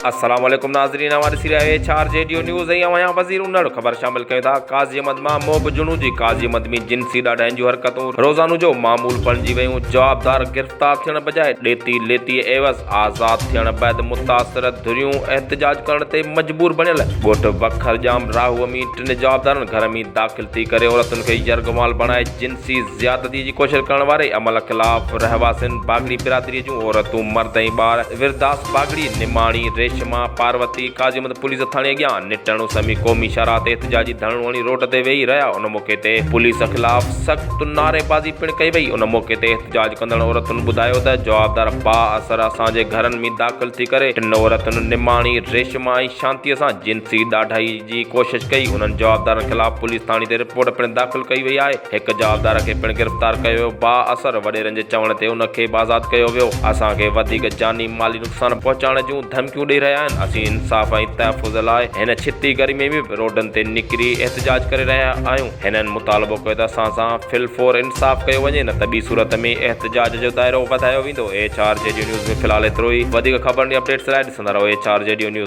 अस्सलाम वालेकुम नाज़रीन, हमारे सिराए चार जेडियो न्यूज़ है यहाँ वज़ीर उन्नड़ ख़बर शामिल कयूं था। काज़ी अहमद मां मोब जुनू जी काज़ी अहमद में जिनसी ॾाढाइनि जूं हरकतूं रोज़ानो जो मामूल बणिजी वयूं। जवाबदार गिरफ़्तार थियण बजाए ॾेती लेती एवज़ आज़ाद थियण बैदि मुतासिर धुरियूं एहतजाज करण ते मजबूर बणियल ॻोठ बखर जाम राहूअ में टिनि जवाबदारनि घर में दाख़िल थी करे औरतुनि खे यरगमाल बणाए जिनसी ज़्यादती जी कोशिश करण वारे अमल ख़िलाफ़ रहवासियुनि बागड़ी बिरादरीअ जूं औरतूं मर्द ऐं ॿार विरदास बागड़ी निमाणी रेशमा पार्वती काज़ी अहमद पुलिस थाणे अॻियां निटणो समी क़ौमी शरात एहतजाजी धरणो हणी रोड ते वेही रहिया। उन मौक़े ते पुलिस ख़िलाफ़ सख़्त नारेबाज़ी पिणु कई वई। उन मौक़े ते एहतजाज कंदड़ औरतुनि ॿुधायो त जवाबदार बाअसर असांजे घरनि में दाख़िल थी करे टिनि औरतुनि निमाणी रेशमा ऐं शांतीअ सां जिनसी ॾाढाई जी कोशिश कई। उन्हनि जवाबदारनि ख़िलाफ़ पुलिस थाणे ते रिपोर्ट पिणु दाख़िल कई वई आहे। हिकु जवाबदार खे पिणु गिरफ़्तार कयो वियो। बाअसर वॾेरनि जे चवण ते उनखे बि आज़ादु कयो वियो। असांखे वधीक जानी माली नुक़सान पहुचाइण जूं धमकियूं ॾेई रहिया आहिनि। असीं इंसाफ़ ऐं तहफ़ुज़ लाइ हिन छिती गर्मी में बि रोडनि ते निकिरी एहतजाज करे रहिया आहियूं। हिननि मुतालबो कयो त असां सां फिलफोर इंसाफ़ कयो वञे, न त ॿी सूरत में एहतजाज जो दाइरो वधायो वेंदो। HR जेडियो न्यूज़ में फ़िलहालु एतिरो ई। वधीक ख़बरनि जी अपडेट्स लाइ ॾिसंदा रहो HR जेडियो न्यूज़।